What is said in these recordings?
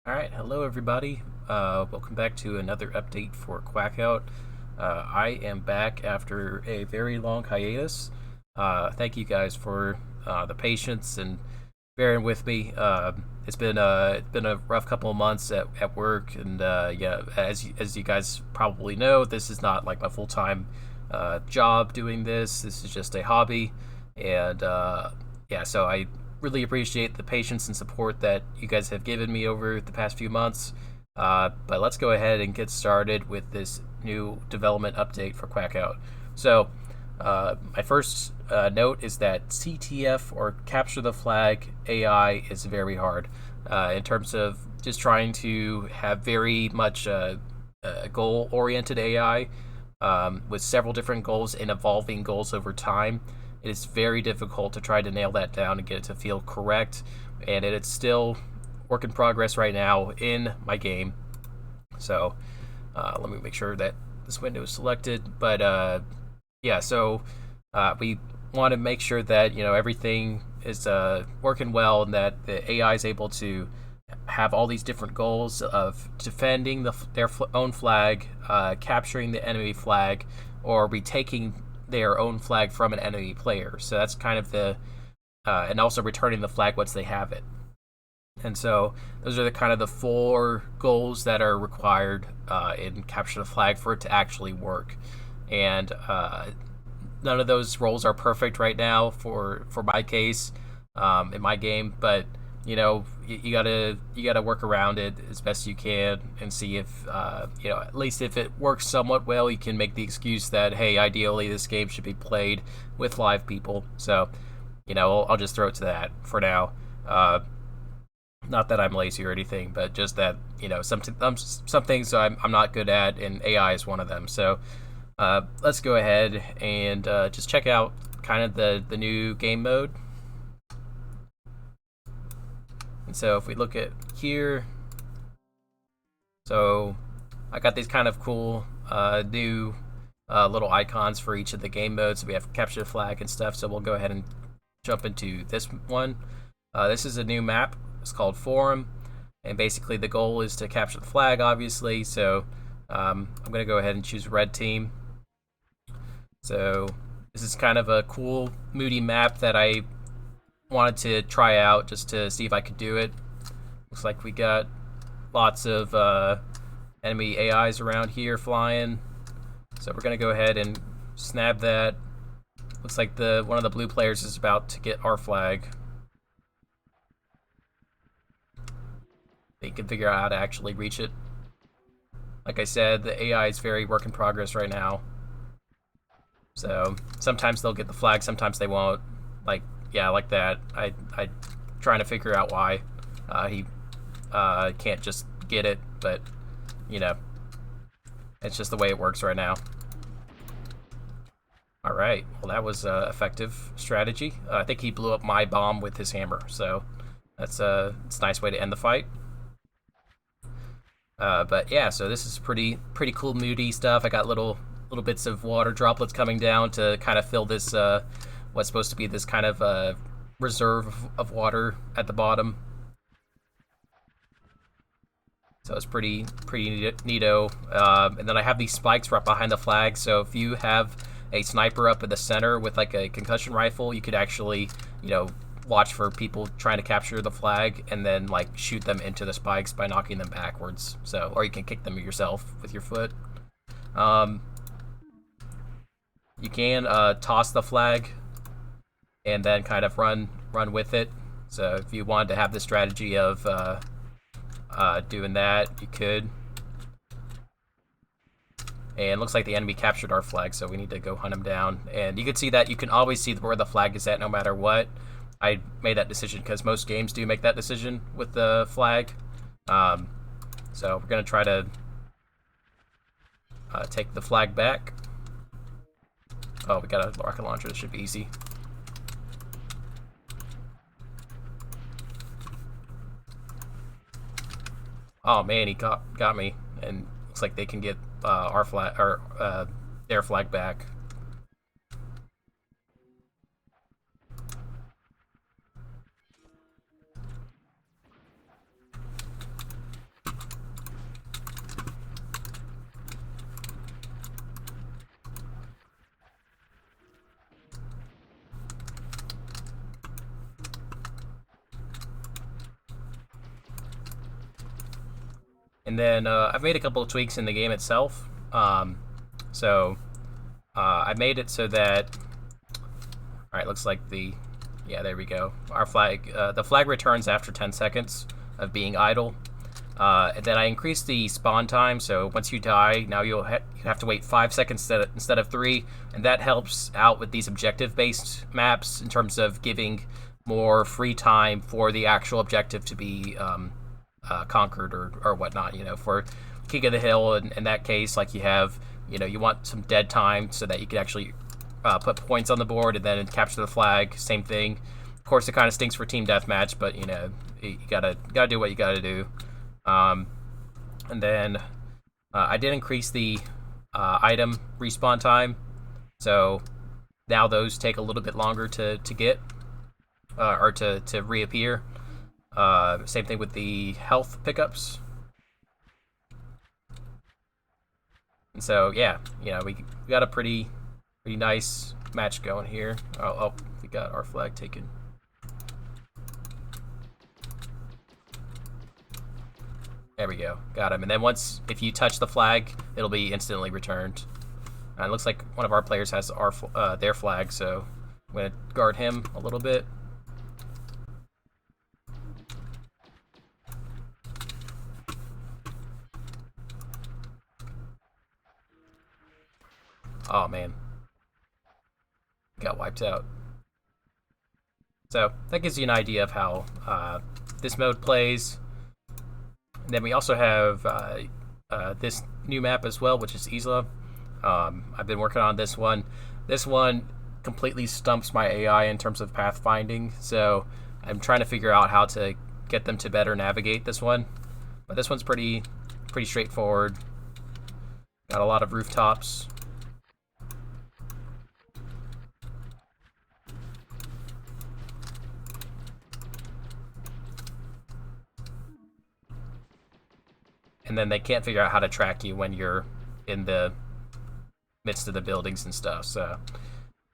Alright, hello everybody. Welcome back to another update for QUACK-OUT. I am back after a very long hiatus. Thank you guys for the patience and bearing with me. It's been a rough couple of months at work, and yeah, as you guys probably know, this is not like my full-time job doing this. This is just a hobby, and yeah, so I really appreciate the patience and support that you guys have given me over the past few months. But let's go ahead and get started with this new development update for QUACK-OUT. So, my first note is that CTF, or Capture the Flag AI, is very hard in terms of just trying to have very much goal-oriented AI with several different goals and evolving goals over time. It is very difficult to try to nail that down and get it to feel correct, and it's still work in progress right now in my game. So let me make sure that this window is selected. But yeah, so we want to make sure that everything is working well and that the AI is able to have all these different goals of defending their own flag, capturing the enemy flag, or retaking their own flag from an enemy player. So that's kind of the and also returning the flag once they have it. And so those are the kind of the four goals that are required in Capture the Flag for it to actually work. And none of those roles are perfect right now for my case in my game, but you gotta work around it as best you can and see if at least if it works somewhat well, you can make the excuse that, hey, ideally this game should be played with live people. So I'll just throw it to that for now. Not that I'm lazy or anything, but just that some things I'm not good at, and AI is one of them. So let's go ahead and just check out kind of the new game mode. And so if we look at here, so I got these kind of cool new little icons for each of the game modes. We have capture the flag and stuff. So we'll go ahead and jump into this one. This is a new map. It's called Forum, and basically the goal is to capture the flag, obviously. So I'm going to go ahead and choose Red Team. So this is kind of a cool, moody map that I wanted to try out just to see if I could do it. Looks like we got lots of enemy AIs around here flying. So we're going to go ahead and snap that. Looks like one of the blue players is about to get our flag. They can figure out how to actually reach it. Like I said, the AI is very work in progress right now. So sometimes they'll get the flag, sometimes they won't. Like that. I trying to figure out why he can't just get it, but it's just the way it works right now. All right, well that was effective strategy. I think he blew up my bomb with his hammer, so it's a nice way to end the fight. But yeah, so this is pretty cool, moody stuff. I got little bits of water droplets coming down to kind of fill this what's supposed to be this kind of reserve of water at the bottom. So it's pretty neato. And then I have these spikes right behind the flag. So if you have a sniper up in the center with like a concussion rifle, you could actually watch for people trying to capture the flag and then like shoot them into the spikes by knocking them backwards. So, or you can kick them yourself with your foot. You can toss the flag and then kind of run with it. So if you wanted to have the strategy of doing that, you could. And it looks like the enemy captured our flag, so we need to go hunt him down. And you can see that you can always see where the flag is at no matter what. I made that decision because most games do make that decision with the flag. So we're going to try to take the flag back. Oh, we got a rocket launcher. This should be easy. Oh man, he got me. And looks like they can get our flag, or their flag back. And then I've made a couple of tweaks in the game itself. So I made it so that, all right, looks like yeah, there we go. Our flag, the flag returns after 10 seconds of being idle. And then I increased the spawn time, so once you die, now you have to wait 5 seconds instead of 3, and that helps out with these objective-based maps in terms of giving more free time for the actual objective to be conquered or whatnot. For King of the Hill, in that case, like you want some dead time so that you can actually put points on the board and then capture the flag. Same thing. Of course, it kind of stinks for team deathmatch, but you gotta do what you gotta do. And then I did increase the item respawn time, so now those take a little bit longer to get or to reappear. Same thing with the health pickups. And so yeah, we got a pretty nice match going here. Oh, we got our flag taken. There we go. Got him. And then if you touch the flag, it'll be instantly returned. And it looks like one of our players has their flag, so I'm going to guard him a little bit. Oh, man. Got wiped out. So that gives you an idea of how this mode plays. And then we also have this new map as well, which is Isla. I've been working on this one. This one completely stumps my AI in terms of pathfinding, so I'm trying to figure out how to get them to better navigate this one. But this one's pretty straightforward. Got a lot of rooftops. And then they can't figure out how to track you when you're in the midst of the buildings and stuff. So,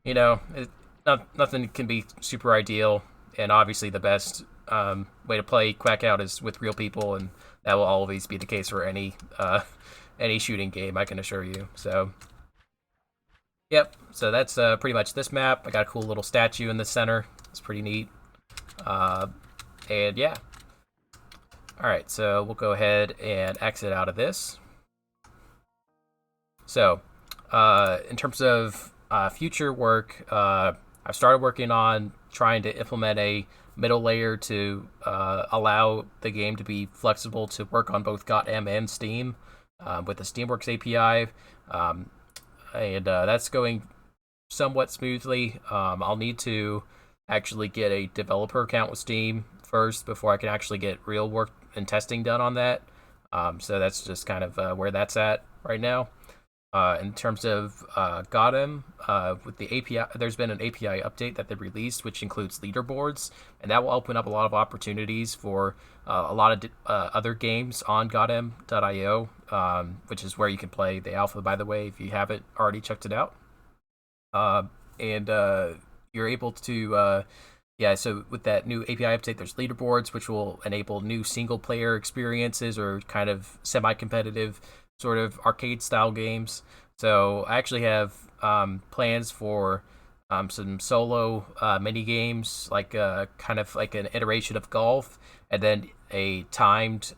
nothing can be super ideal. And obviously the best way to play QUACK-OUT is with real people, and that will always be the case for any shooting game, I can assure you. So, yep. So that's pretty much this map. I got a cool little statue in the center. It's pretty neat. And yeah. Alright, so we'll go ahead and exit out of this. So, in terms of future work, I've started working on trying to implement a middle layer to allow the game to be flexible to work on both GOTM and Steam with the Steamworks API. And that's going somewhat smoothly. I'll need to actually get a developer account with Steam first before I can actually get real work and testing done on that. So that's just kind of where that's at right now. In terms of GOTM, with the API, there's been an API update that they released, which includes leaderboards, and that will open up a lot of opportunities for a lot of other games on GOTM.io, which is where you can play the alpha, by the way, if you haven't already checked it out. And you're able to so with that new API update, there's leaderboards, which will enable new single-player experiences or kind of semi-competitive sort of arcade-style games. So I actually have plans for some solo mini-games, like kind of like an iteration of golf, and then a timed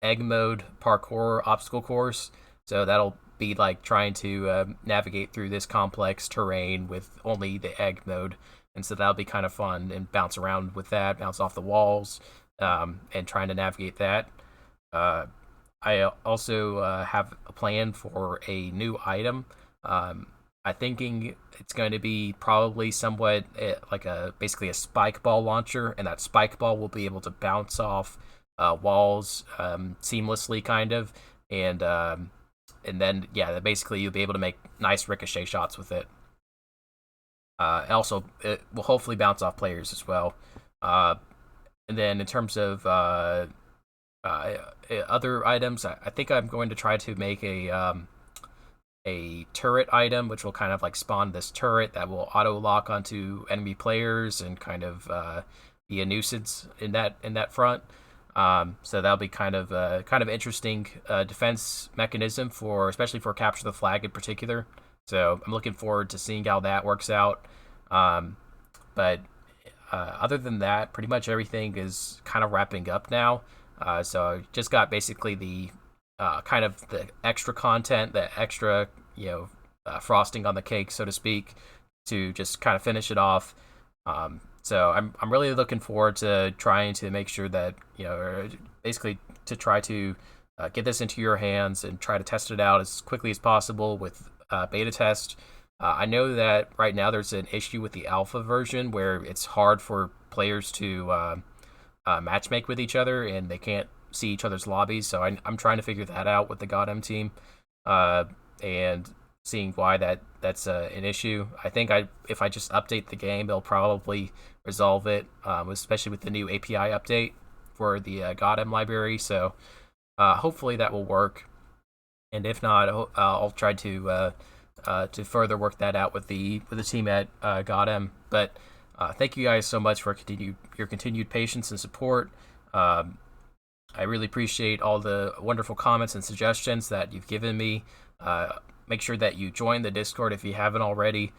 egg mode parkour obstacle course. So that'll be like trying to navigate through this complex terrain with only the egg mode. And so that'll be kind of fun and bounce around with that, bounce off the walls, and trying to navigate that. I also have a plan for a new item. I'm thinking it's going to be probably somewhat like basically a spike ball launcher, and that spike ball will be able to bounce off walls seamlessly, kind of, and then basically you'll be able to make nice ricochet shots with it. Also, it will hopefully bounce off players as well. And then in terms of other items, I think I'm going to try to make a turret item, which will kind of like spawn this turret that will auto lock onto enemy players and kind of be a nuisance in that front. So that'll be kind of interesting defense mechanism for, especially for capture the flag in particular. So I'm looking forward to seeing how that works out. Um, but other than that, pretty much everything is kind of wrapping up now. So I just got basically the kind of the extra content, the extra, frosting on the cake, so to speak, to just kind of finish it off. So I'm really looking forward to trying to make sure that, or basically to try to get this into your hands and try to test it out as quickly as possible with beta test. I know that right now there's an issue with the alpha version where it's hard for players to matchmake with each other and they can't see each other's lobbies. So I'm trying to figure that out with the GodM team, and seeing why that's an issue. I think if I just update the game, they'll probably resolve it, especially with the new API update for the GodM library. So hopefully that will work. And if not, I'll try to further work that out with the team at GodM. But thank you guys so much for your continued patience and support. I really appreciate all the wonderful comments and suggestions that you've given me. Make sure that you join the Discord if you haven't already.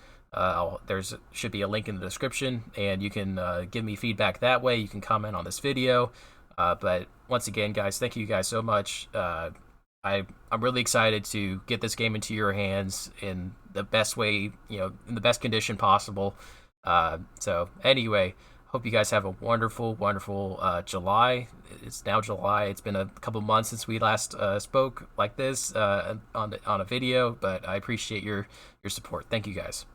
There's should be a link in the description, and you can give me feedback that way. You can comment on this video. But once again, guys, thank you guys so much. I'm really excited to get this game into your hands in the best way, in the best condition possible. So anyway, hope you guys have a wonderful, wonderful July. It's now July. It's been a couple months since we last spoke like this on a video, but I appreciate your support. Thank you guys.